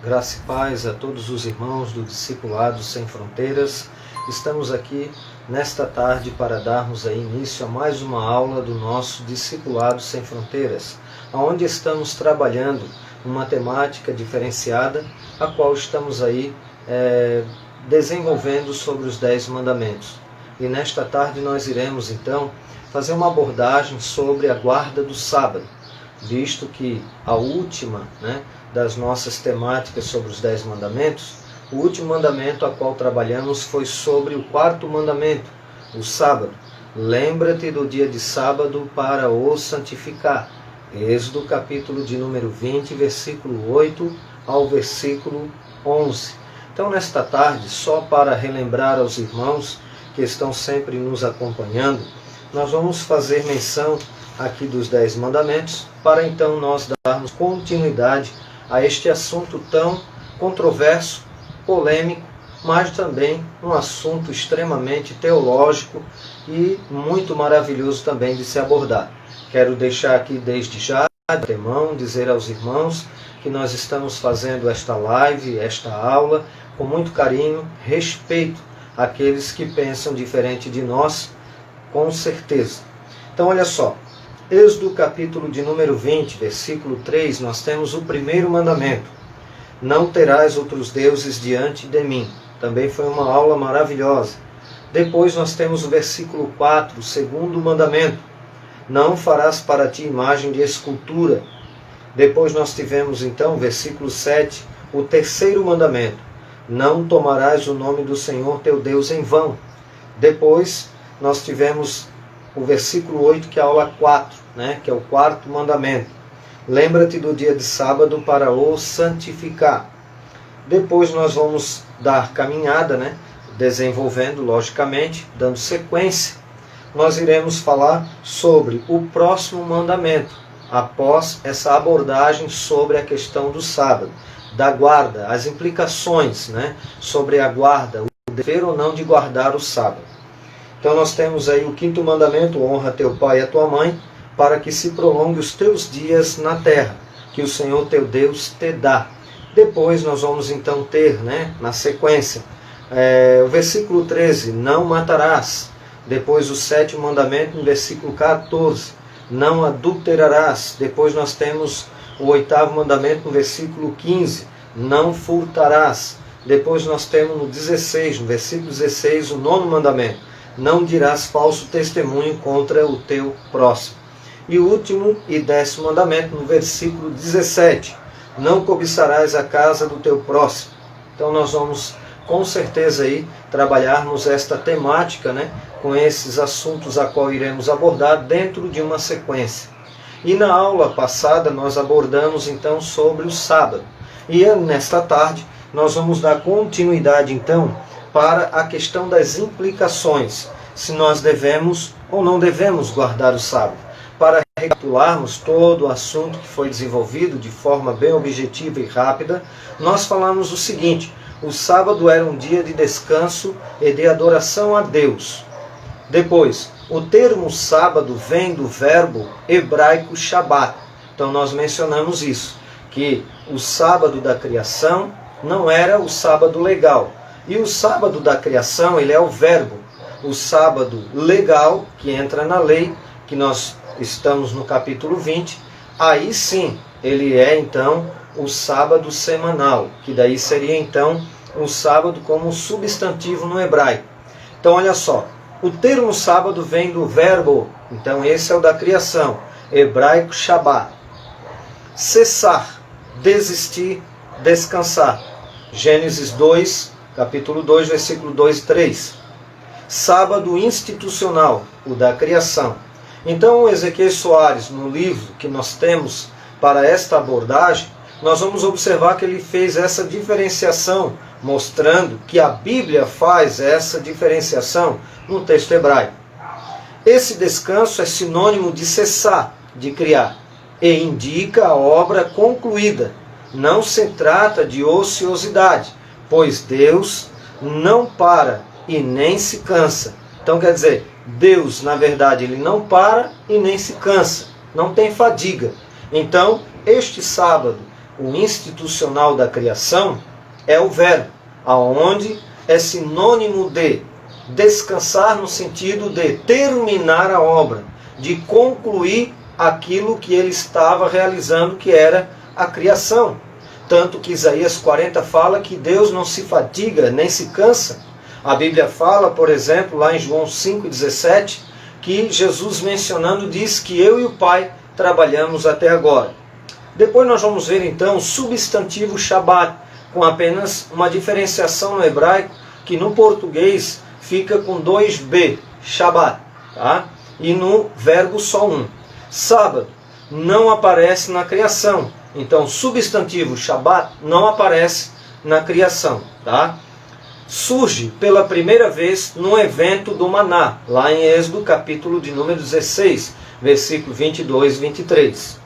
Graça e paz a todos os irmãos do Discipulado Sem Fronteiras. Estamos aqui nesta tarde para darmos aí início a mais uma aula do nosso Discipulado Sem Fronteiras, onde estamos trabalhando uma temática diferenciada, a qual estamos aí desenvolvendo sobre os 10 mandamentos. E nesta tarde nós iremos então fazer uma abordagem sobre a guarda do sábado, visto que a última das nossas temáticas sobre os 10 mandamentos, o último mandamento a qual trabalhamos foi sobre o 4º mandamento, o sábado. Lembra-te do dia de sábado para o santificar. Êxodo capítulo de número 20, versículo 8 ao versículo 11. Então nesta tarde, só para relembrar aos irmãos que estão sempre nos acompanhando, nós vamos fazer menção aqui dos 10 mandamentos, para então nós darmos continuidade a este assunto tão controverso, polêmico, mas também um assunto extremamente teológico e muito maravilhoso também de se abordar. Quero deixar aqui desde já, de antemão, dizer aos irmãos que nós estamos fazendo esta live, esta aula, com muito carinho, respeito àqueles que pensam diferente de nós, com certeza. Então olha só, Êxodo capítulo de número 20, versículo 3, nós temos o 1º mandamento. Não terás outros deuses diante de mim. Também foi uma aula maravilhosa. Depois nós temos o versículo 4, o 2º mandamento. Não farás para ti imagem de escultura. Depois nós tivemos então o versículo 7, o 3º mandamento. Não tomarás o nome do Senhor teu Deus em vão. Depois nós tivemos o versículo 8, que é a aula 4, que é o 4º mandamento. Lembra-te do dia de sábado para o santificar. Depois nós vamos dar caminhada, desenvolvendo, logicamente, dando sequência. Nós iremos falar sobre o próximo mandamento, após essa abordagem sobre a questão do sábado, da guarda, as implicações sobre a guarda, o dever ou não de guardar o sábado. Então nós temos aí o 5º mandamento, honra teu pai e a tua mãe, para que se prolongue os teus dias na terra, que o Senhor teu Deus te dá. Depois nós vamos então ter, na sequência, o versículo 13, não matarás. Depois o 7º mandamento, no versículo 14, não adulterarás. Depois nós temos o 8º mandamento, no versículo 15, não furtarás. Depois nós temos no 16, no versículo 16, o 9º mandamento, não dirás falso testemunho contra o teu próximo. E o último e 10º mandamento, no versículo 17, não cobiçarás a casa do teu próximo. Então nós vamos com certeza aí trabalharmos esta temática, com esses assuntos a qual iremos abordar dentro de uma sequência. E na aula passada nós abordamos então sobre o sábado. E nesta tarde nós vamos dar continuidade então para a questão das implicações, se nós devemos ou não devemos guardar o sábado. Para recapitularmos todo o assunto que foi desenvolvido de forma bem objetiva e rápida, nós falamos o seguinte: o sábado era um dia de descanso e de adoração a Deus. Depois, o termo sábado vem do verbo hebraico Shabat. Então nós mencionamos isso, que o sábado da criação não era o sábado legal. E o sábado da criação, ele é o verbo. O sábado legal, que entra na lei, que nós estamos no capítulo 20, aí sim, ele é então o sábado semanal, que daí seria então o sábado como substantivo no hebraico. Então olha só, o termo sábado vem do verbo, então esse é o da criação, hebraico Shabbat. Cessar, desistir, descansar. Gênesis 2, capítulo 2, versículo 2 e 3. Sábado institucional, o da criação. Então o Ezequiel Soares, no livro que nós temos para esta abordagem, nós vamos observar que ele fez essa diferenciação, mostrando que a Bíblia faz essa diferenciação no texto hebraico. Esse descanso é sinônimo de cessar, de criar, e indica a obra concluída. Não se trata de ociosidade, pois Deus não para e nem se cansa. Então quer dizer, Deus, na verdade, ele não para e nem se cansa, não tem fadiga. Então, este sábado o institucional da criação, é o verbo, aonde é sinônimo de descansar no sentido de terminar a obra, de concluir aquilo que ele estava realizando, que era a criação. Tanto que Isaías 40 fala que Deus não se fatiga, nem se cansa. A Bíblia fala, por exemplo, lá em João 5,17, que Jesus mencionando diz que eu e o Pai trabalhamos até agora. Depois nós vamos ver então o substantivo Shabat, com apenas uma diferenciação no hebraico, que no português fica com 2B, Shabat, tá? E no verbo só um. Sábado não aparece na criação, então o substantivo Shabat não aparece na criação, tá? Surge pela primeira vez no evento do maná, lá em Êxodo, capítulo de número 16, versículo 22 e 23.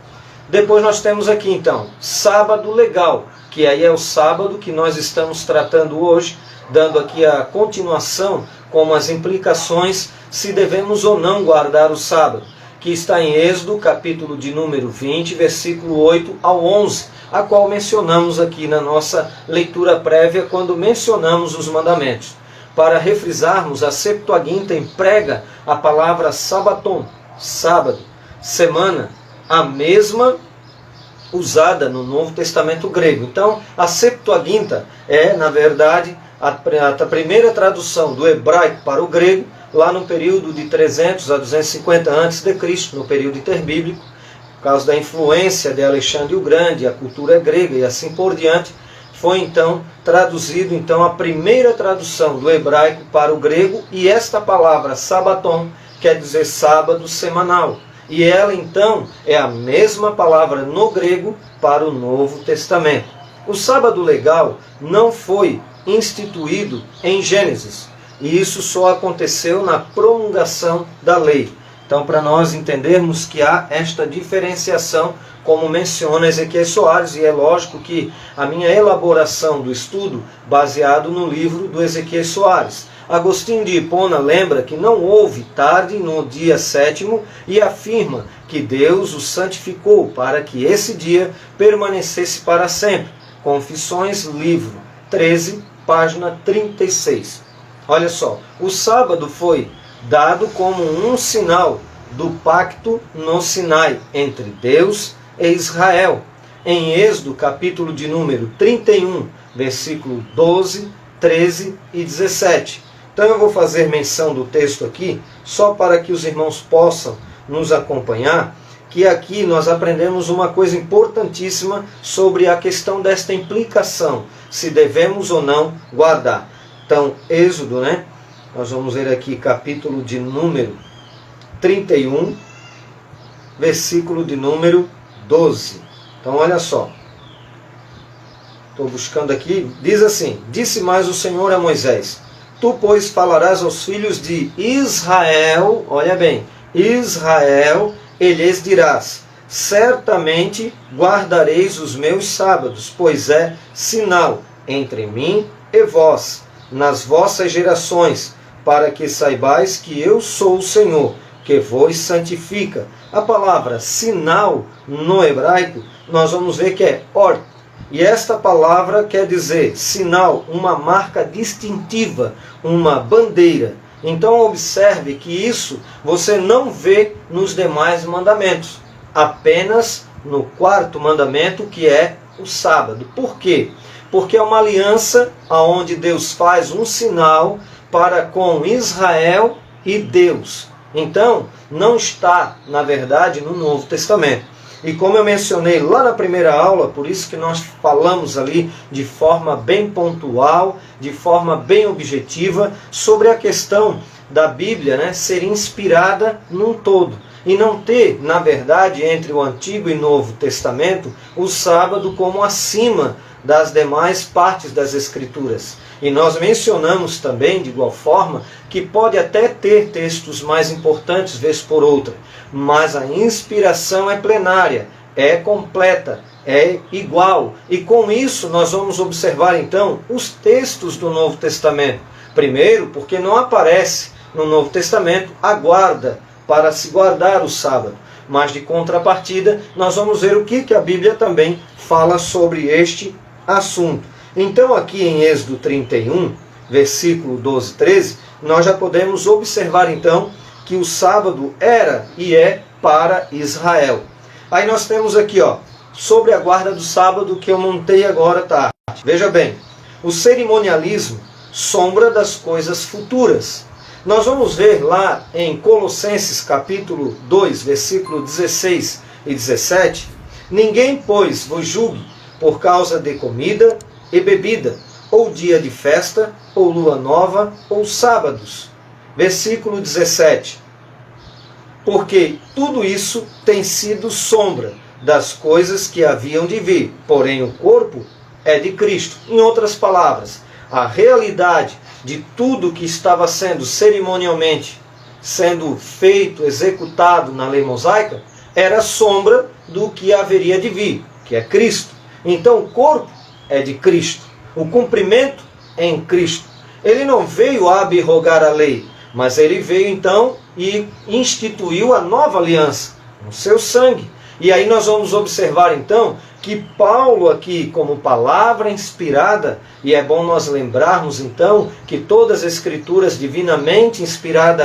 Depois nós temos aqui então, sábado legal, que aí é o sábado que nós estamos tratando hoje, dando aqui a continuação com as implicações se devemos ou não guardar o sábado, que está em Êxodo, capítulo de número 20, versículo 8 ao 11, a qual mencionamos aqui na nossa leitura prévia quando mencionamos os mandamentos. Para refrisarmos, a Septuaginta emprega a palavra sabaton, sábado, semana, a mesma usada no Novo Testamento grego. Então, a Septuaginta é, na verdade, a primeira tradução do hebraico para o grego, lá no período de 300 a 250 a.C., no período interbíblico, por causa da influência de Alexandre o Grande, a cultura grega e assim por diante, foi então traduzido então a primeira tradução do hebraico para o grego, e esta palavra sabaton quer dizer sábado semanal. E ela então é a mesma palavra no grego para o Novo Testamento. O sábado legal não foi instituído em Gênesis, e isso só aconteceu na promulgação da lei. Então, para nós entendermos que há esta diferenciação, como menciona Ezequiel Soares, e é lógico que a minha elaboração do estudo baseado no livro do Ezequiel Soares. Agostinho de Hipona lembra que não houve tarde no dia sétimo e afirma que Deus o santificou para que esse dia permanecesse para sempre. Confissões, livro 13, página 36. Olha só, o sábado foi dado como um sinal do pacto no Sinai entre Deus e Israel. Em Êxodo, capítulo de número 31, versículo 12, 13 e 17. Então eu vou fazer menção do texto aqui, só para que os irmãos possam nos acompanhar, que aqui nós aprendemos uma coisa importantíssima sobre a questão desta implicação, se devemos ou não guardar. Então, Êxodo, né? Nós vamos ver aqui capítulo de número 31, versículo de número 12. Então, olha só. Estou buscando aqui. Diz assim: Disse mais o Senhor a Moisés: Tu, pois, falarás aos filhos de Israel, olha bem, Israel, e lhes dirás: Certamente guardareis os meus sábados, pois é sinal entre mim e vós, nas vossas gerações, para que saibais que eu sou o Senhor, que vos santifica. A palavra sinal no hebraico, nós vamos ver que é or. E esta palavra quer dizer sinal, uma marca distintiva, uma bandeira. Então observe que isso você não vê nos demais mandamentos, apenas no quarto mandamento, que é o sábado. Por quê? Porque é uma aliança onde Deus faz um sinal para com Israel e Deus. Então, não está, na verdade, no Novo Testamento. E como eu mencionei lá na primeira aula, por isso que nós falamos ali de forma bem pontual, de forma bem objetiva, sobre a questão da Bíblia, né, ser inspirada num todo. E não ter, na verdade, entre o Antigo e Novo Testamento, o sábado como acima das demais partes das Escrituras. E nós mencionamos também, de igual forma, que pode até ter textos mais importantes, vez por outra, mas a inspiração é plenária, é completa, é igual. E com isso nós vamos observar então os textos do Novo Testamento. Primeiro, porque não aparece no Novo Testamento a guarda para se guardar o sábado. mas de contrapartida, nós vamos ver o que a Bíblia também fala sobre este assunto. Então aqui em Êxodo 31, versículo 12 e 13, nós já podemos observar então que o sábado era e é para Israel. Aí nós temos aqui, sobre a guarda do sábado que eu montei agora à tarde. Veja bem, o cerimonialismo sombra das coisas futuras. Nós vamos ver lá em Colossenses capítulo 2, versículo 16 e 17, ninguém, pois, vos julgue por causa de comida e bebida, ou dia de festa, ou lua nova, ou sábados. Versículo 17. Porque tudo isso tem sido sombra das coisas que haviam de vir, porém o corpo é de Cristo. Em outras palavras, a realidade de tudo que estava sendo cerimonialmente sendo feito, executado na lei mosaica, era sombra do que haveria de vir, que é Cristo. Então o corpo é de Cristo, o cumprimento é em Cristo. Ele não veio abrogar a lei, mas ele veio então e instituiu a nova aliança, no seu sangue. E aí nós vamos observar então que Paulo aqui, como palavra inspirada, e é bom nós lembrarmos então que todas as escrituras divinamente inspirada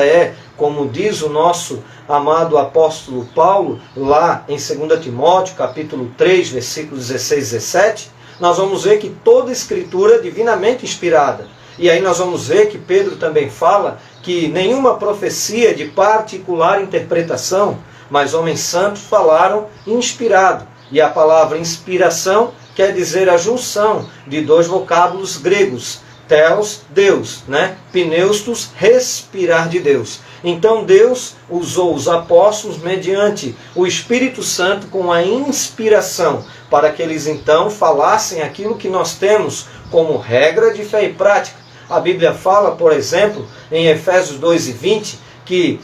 como diz o nosso amado apóstolo Paulo, lá em 2 Timóteo, capítulo 3, versículos 16 e 17, nós vamos ver que toda escritura é divinamente inspirada. E aí nós vamos ver que Pedro também fala que nenhuma profecia de particular interpretação, mas homens santos falaram inspirado. E a palavra inspiração quer dizer a junção de dois vocábulos gregos, teos, Deus, pneustos, respirar de Deus. Então Deus usou os apóstolos mediante o Espírito Santo com a inspiração, para que eles então falassem aquilo que nós temos como regra de fé e prática. A Bíblia fala, por exemplo, em Efésios 2 e 20, que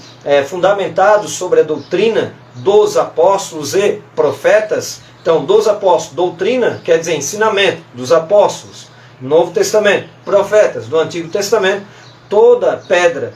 fundamentado sobre a doutrina dos apóstolos e profetas. Então, dos apóstolos, doutrina quer dizer ensinamento dos apóstolos, Novo Testamento, profetas do Antigo Testamento, toda pedra,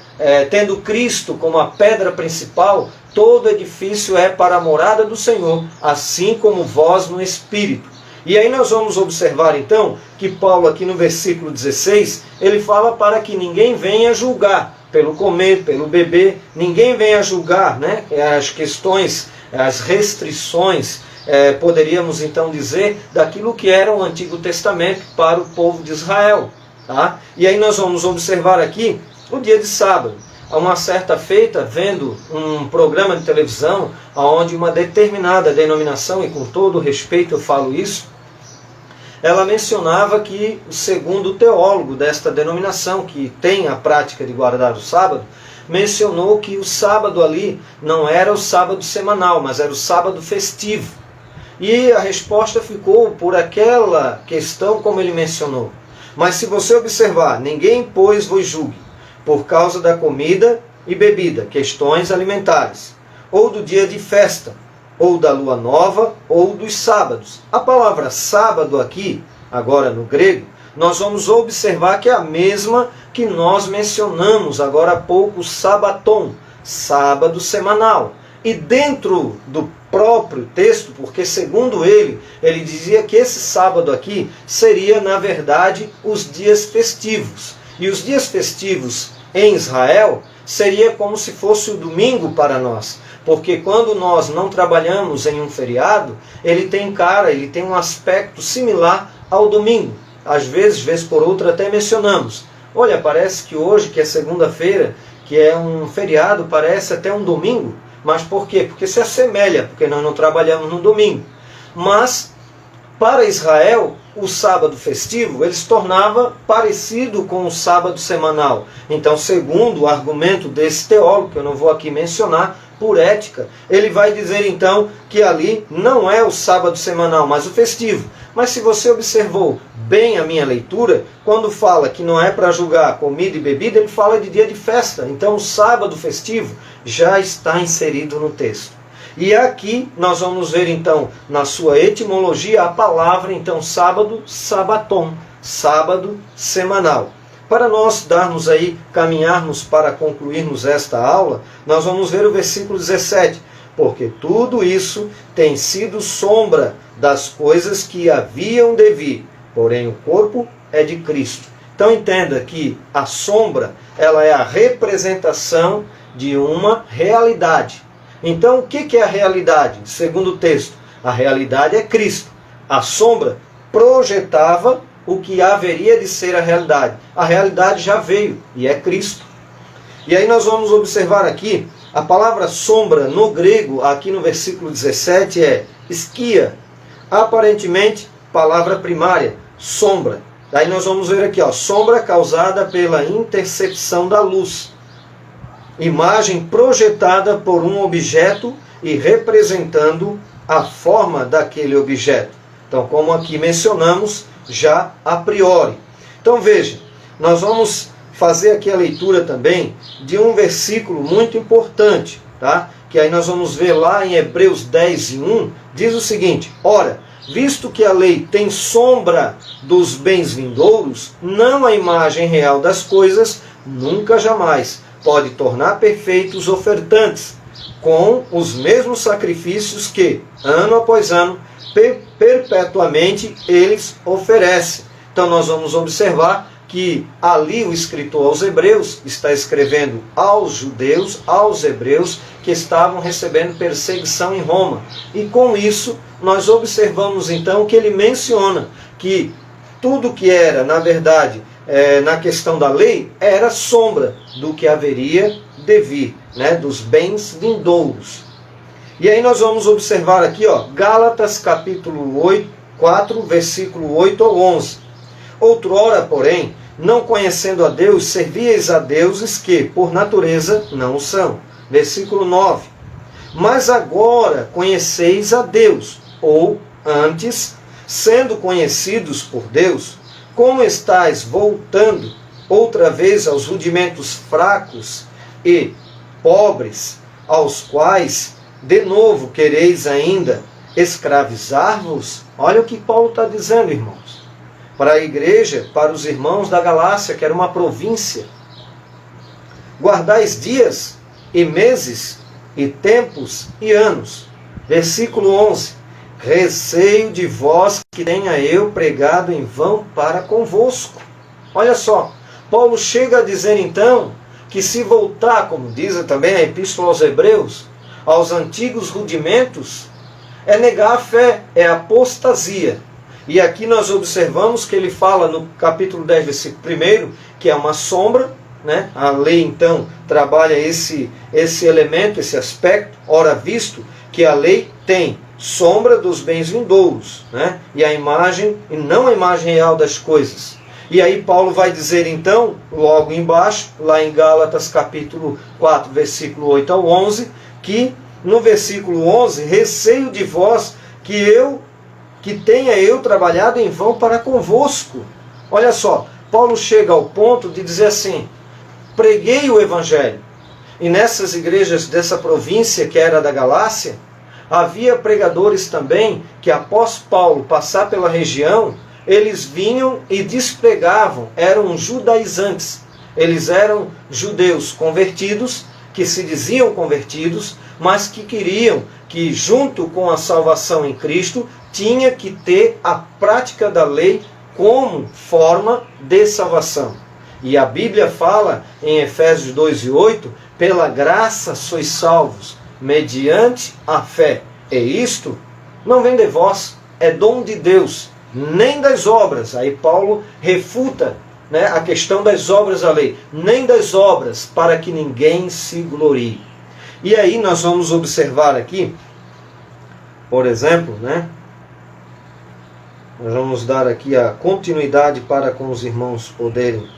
tendo Cristo como a pedra principal, todo edifício é para a morada do Senhor, assim como vós no Espírito. E aí nós vamos observar então que Paulo aqui no versículo 16, ele fala para que ninguém venha julgar pelo comer, pelo beber, ninguém venha julgar as questões, as restrições, poderíamos então dizer, daquilo que era o Antigo Testamento para o povo de Israel. Tá? E aí nós vamos observar aqui o dia de sábado. A uma certa feita, vendo um programa de televisão, onde uma determinada denominação, e com todo respeito eu falo isso, ela mencionava que, segundo o teólogo desta denominação, que tem a prática de guardar o sábado, mencionou que o sábado ali não era o sábado semanal, mas era o sábado festivo. E a resposta ficou por aquela questão como ele mencionou. Mas se você observar, ninguém, pois, vos julgue por causa da comida e bebida, questões alimentares, ou do dia de festa, ou da lua nova, ou dos sábados. A palavra sábado aqui, agora no grego, nós vamos observar que é a mesma que nós mencionamos agora há pouco, sabaton, sábado semanal. E dentro do próprio texto, porque segundo ele dizia que esse sábado aqui seria, na verdade, os dias festivos. E os dias festivos em Israel seria como se fosse o domingo para nós. Porque quando nós não trabalhamos em um feriado, ele tem um aspecto similar ao domingo. Às vezes, vez por outra, até mencionamos. Olha, parece que hoje, que é segunda-feira, que é um feriado, parece até um domingo. Mas por quê? Porque se assemelha, porque nós não trabalhamos no domingo. Mas, para Israel, o sábado festivo, ele se tornava parecido com o sábado semanal. Então, segundo o argumento desse teólogo, que eu não vou aqui mencionar, por ética, ele vai dizer então que ali não é o sábado semanal, mas o festivo. Mas se você observou bem a minha leitura, quando fala que não é para julgar comida e bebida, ele fala de dia de festa. Então o sábado festivo já está inserido no texto. E aqui nós vamos ver então, na sua etimologia, a palavra então sábado, sabaton, sábado semanal. Para nós darmos aí, caminharmos para concluirmos esta aula, nós vamos ver o versículo 17. porque tudo isso tem sido sombra das coisas que haviam de vir, porém o corpo é de Cristo. Então entenda que a sombra, ela é a representação de uma realidade. Então o que é a realidade? Segundo o texto, a realidade é Cristo. A sombra projetava o que haveria de ser a realidade. A realidade já veio e é Cristo. E aí nós vamos observar aqui, a palavra sombra no grego, aqui no versículo 17, é esquia. Aparentemente, palavra primária, sombra. Daí nós vamos ver aqui, ó, sombra causada pela intercepção da luz. Imagem projetada por um objeto e representando a forma daquele objeto. Então, como aqui mencionamos, já a priori. Então veja, nós vamos fazer aqui a leitura também de um versículo muito importante, tá? Que aí nós vamos ver lá em Hebreus 10:1, diz o seguinte: ora, visto que a lei tem sombra dos bens vindouros, não a imagem real das coisas, nunca jamais pode tornar perfeitos os ofertantes, com os mesmos sacrifícios que, ano após ano, perpetuamente eles oferecem. Então nós vamos observar que ali o escritor aos Hebreus está escrevendo aos judeus, aos hebreus, que estavam recebendo perseguição em Roma. E com isso nós observamos então que ele menciona que tudo que era, na verdade, na questão da lei, era sombra do que haveria de vir, né, dos bens vindouros. E aí nós vamos observar aqui, ó, Gálatas capítulo 4, versículo 8 ao 11. Outrora, porém, não conhecendo a Deus, servíeis a deuses que, por natureza, não o são. Versículo 9. Mas agora conheceis a Deus, ou antes, sendo conhecidos por Deus, como estáis voltando outra vez aos rudimentos fracos e pobres, aos quais de novo quereis ainda escravizar-vos? Olha o que Paulo está dizendo, irmãos. Para a igreja, para os irmãos da Galácia, que era uma província. Guardais dias e meses e tempos e anos. Versículo 11. Receio de vós que tenha eu pregado em vão para convosco. Olha só, Paulo chega a dizer então que se voltar, como diz também a Epístola aos Hebreus, aos antigos rudimentos, é negar a fé, é apostasia. E aqui nós observamos que ele fala no capítulo 10, versículo 1, que é uma sombra, né? A lei então trabalha esse elemento, esse aspecto, ora visto que a lei tem sombra dos bens vindouros, né? E a imagem, e não a imagem real das coisas. E aí Paulo vai dizer então, logo embaixo, lá em Gálatas capítulo 4, versículo 8 ao 11, que no versículo 11, receio de vós que tenha eu trabalhado em vão para convosco. Olha só, Paulo chega ao ponto de dizer assim, preguei o evangelho. E nessas igrejas dessa província que era da Galácia, havia pregadores também que após Paulo passar pela região, eles vinham e despregavam, eram judaizantes. Eles eram judeus convertidos, que se diziam convertidos, mas que queriam que junto com a salvação em Cristo, tinha que ter a prática da lei como forma de salvação. E a Bíblia fala em Efésios 2:8, pela graça sois salvos, mediante a fé. E isto não vem de vós, é dom de Deus, nem das obras. Aí Paulo refuta, né, a questão das obras da lei, nem das obras, para que ninguém se glorie. E aí nós vamos observar aqui, por exemplo, né, nós vamos dar aqui a continuidade para com os irmãos poderem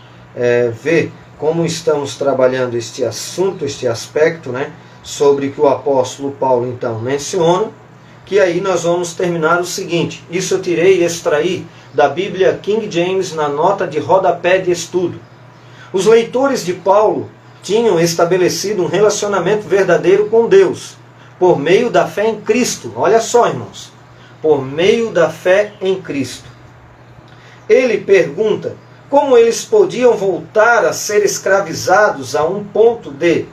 ver como estamos trabalhando este assunto, este aspecto, né, sobre que o apóstolo Paulo então menciona, que aí nós vamos terminar o seguinte, isso eu tirei e extraí da Bíblia King James na nota de rodapé de estudo. Os leitores de Paulo tinham estabelecido um relacionamento verdadeiro com Deus, por meio da fé em Cristo. Olha só, irmãos, por meio da fé em Cristo. Ele pergunta como eles podiam voltar a ser escravizados a um ponto de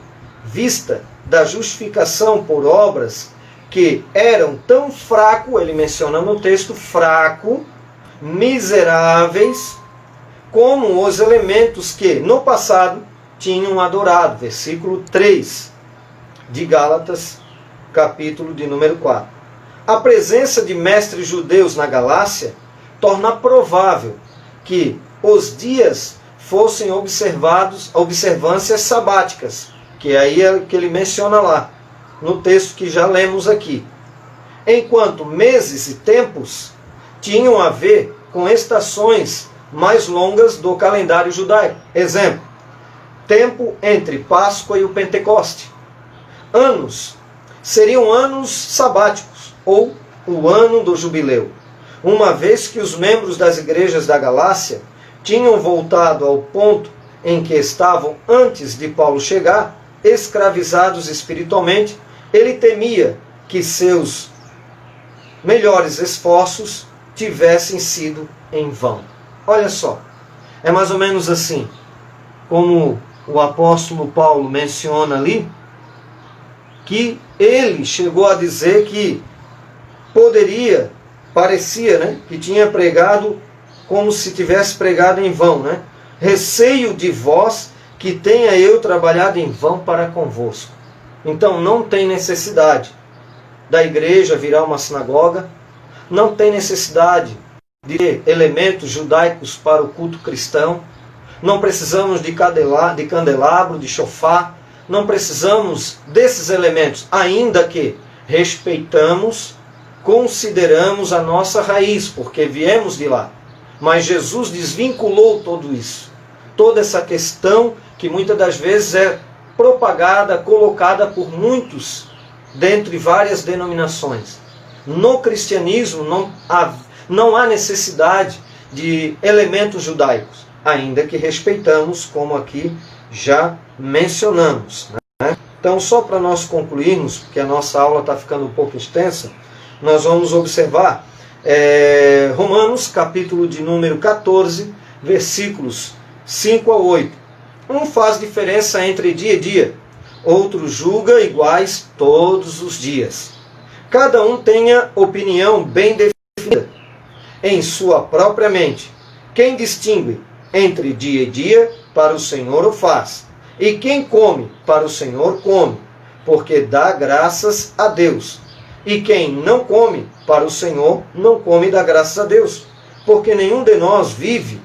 vista da justificação por obras que eram tão fraco, ele menciona no texto, fraco, miseráveis, como os elementos que no passado tinham adorado. Versículo 3 de Gálatas, capítulo de número 4. A presença de mestres judeus na Galácia torna provável que os dias fossem observâncias sabáticas, que aí é o que ele menciona lá, no texto que já lemos aqui. Enquanto meses e tempos tinham a ver com estações mais longas do calendário judaico. Exemplo, tempo entre Páscoa e o Pentecoste. Anos seriam anos sabáticos, ou o ano do jubileu, uma vez que os membros das igrejas da Galácia tinham voltado ao ponto em que estavam antes de Paulo chegar, escravizados espiritualmente. Ele temia que seus melhores esforços tivessem sido em vão. Olha só, é mais ou menos assim, como o apóstolo Paulo menciona ali, que ele chegou a dizer que parecia, né, que tinha pregado como se tivesse pregado em vão, né? Receio de vós que tenha eu trabalhado em vão para convosco. Então não tem necessidade da igreja virar uma sinagoga, não tem necessidade de ter elementos judaicos para o culto cristão, não precisamos de candelabro, de chofar, não precisamos desses elementos, ainda que respeitamos, consideramos a nossa raiz, porque viemos de lá. Mas Jesus desvinculou tudo isso, toda essa questão que muitas das vezes é propagada, colocada por muitos, dentre várias denominações. No cristianismo não há necessidade de elementos judaicos, ainda que respeitamos, como aqui já mencionamos, né? Então, só para nós concluirmos, porque a nossa aula está ficando um pouco extensa, nós vamos observar Romanos, capítulo de número 14, versículos 5 a 8. Um faz diferença entre dia e dia, outro julga iguais todos os dias. Cada um tenha opinião bem definida em sua própria mente. Quem distingue entre dia e dia, para o Senhor o faz. E quem come, para o Senhor come, porque dá graças a Deus. E quem não come, para o Senhor não come e dá graças a Deus. Porque nenhum de nós vive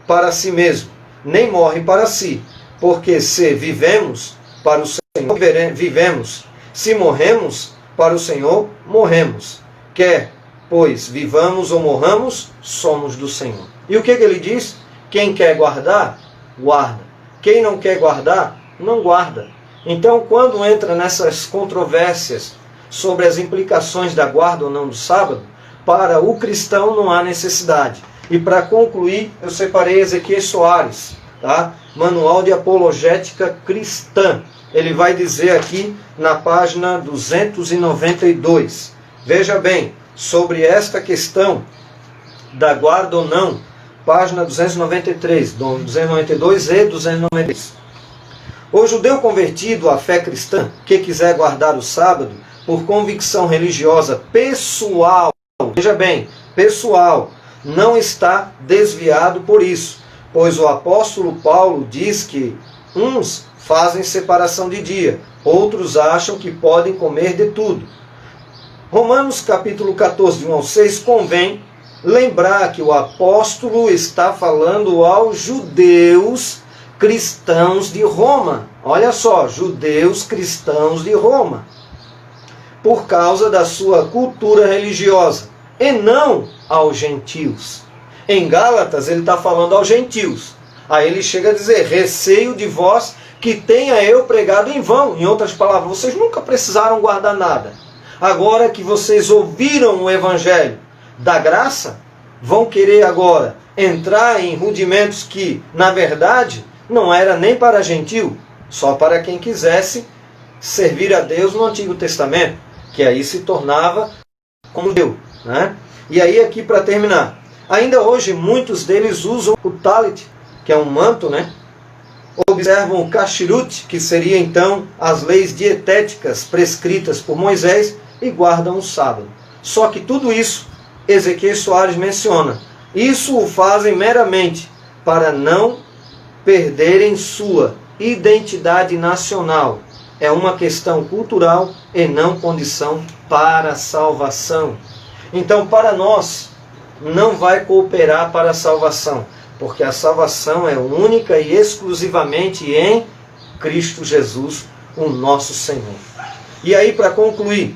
para si mesmo, nem morre para si. Porque se vivemos, para o Senhor vivemos. Se morremos, para o Senhor morremos. Quer, pois, vivamos ou morramos, somos do Senhor. E o que ele diz? Quem quer guardar, guarda. Quem não quer guardar, não guarda. Então, quando entra nessas controvérsias sobre as implicações da guarda ou não do sábado, para o cristão não há necessidade. E para concluir, eu separei Ezequiel Soares, tá? Manual de Apologética Cristã. Ele vai dizer aqui na página 292. Veja bem, sobre esta questão da guarda ou não, página 293, 292 e 293. O judeu convertido à fé cristã, que quiser guardar o sábado, por convicção religiosa pessoal, veja bem, pessoal, não está desviado por isso, pois o apóstolo Paulo diz que uns fazem separação de dia, outros acham que podem comer de tudo. Romanos capítulo 14, de 1 ao 6, convém lembrar que o apóstolo está falando aos judeus cristãos de Roma. Olha só, judeus cristãos de Roma, por causa da sua cultura religiosa, e não aos gentios. Em Gálatas ele está falando aos gentios. Aí ele chega a dizer, receio de vós que tenha eu pregado em vão. Em outras palavras, vocês nunca precisaram guardar nada. Agora que vocês ouviram o evangelho da graça, vão querer agora entrar em rudimentos que, na verdade, não era nem para gentil, só para quem quisesse servir a Deus no Antigo Testamento, que aí se tornava como judeu, né? E aí aqui para terminar, ainda hoje muitos deles usam o talit, que é um manto, né? observam o kashrut, que seria então as leis dietéticas prescritas por Moisés, e guardam o sábado. Só que tudo isso, Ezequiel Soares menciona, isso o fazem meramente para não perderem sua identidade nacional. É uma questão cultural e não condição para a salvação. Então, para nós, não vai cooperar para a salvação, porque a salvação é única e exclusivamente em Cristo Jesus, o nosso Senhor. E aí, para concluir,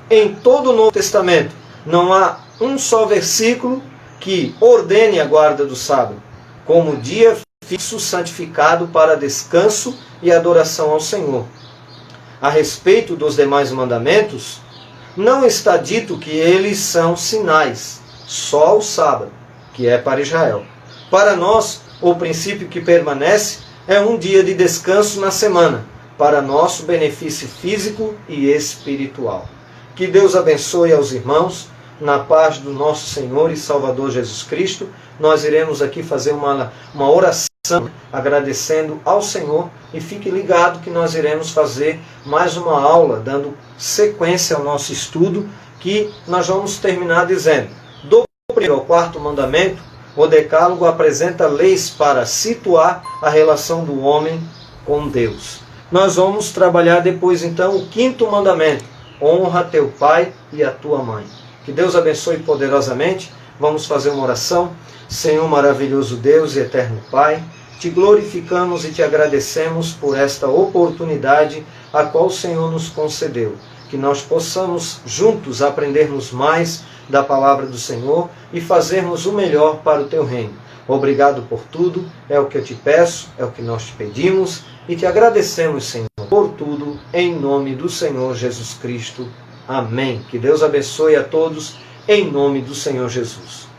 em todo o Novo Testamento, não há um só versículo que ordene a guarda do sábado, como dia fixo santificado para descanso e adoração ao Senhor. A respeito dos demais mandamentos, não está dito que eles são sinais, só o sábado, que é para Israel. Para nós, o princípio que permanece é um dia de descanso na semana, para nosso benefício físico e espiritual. Que Deus abençoe aos irmãos, na paz do nosso Senhor e Salvador Jesus Cristo. Nós iremos aqui fazer uma oração agradecendo ao Senhor, e fique ligado que nós iremos fazer mais uma aula, dando sequência ao nosso estudo, que nós vamos terminar dizendo, do primeiro ao quarto mandamento, o Decálogo apresenta leis para situar a relação do homem com Deus. Nós vamos trabalhar depois então o quinto mandamento, honra teu pai e a tua mãe. Que Deus abençoe poderosamente. Vamos fazer uma oração. Senhor maravilhoso Deus e eterno Pai, te glorificamos e te agradecemos por esta oportunidade a qual o Senhor nos concedeu. Que nós possamos juntos aprendermos mais da palavra do Senhor e fazermos o melhor para o teu reino. Obrigado por tudo, é o que eu te peço, é o que nós te pedimos e te agradecemos, Senhor, por tudo, em nome do Senhor Jesus Cristo. Amém. Que Deus abençoe a todos, em nome do Senhor Jesus.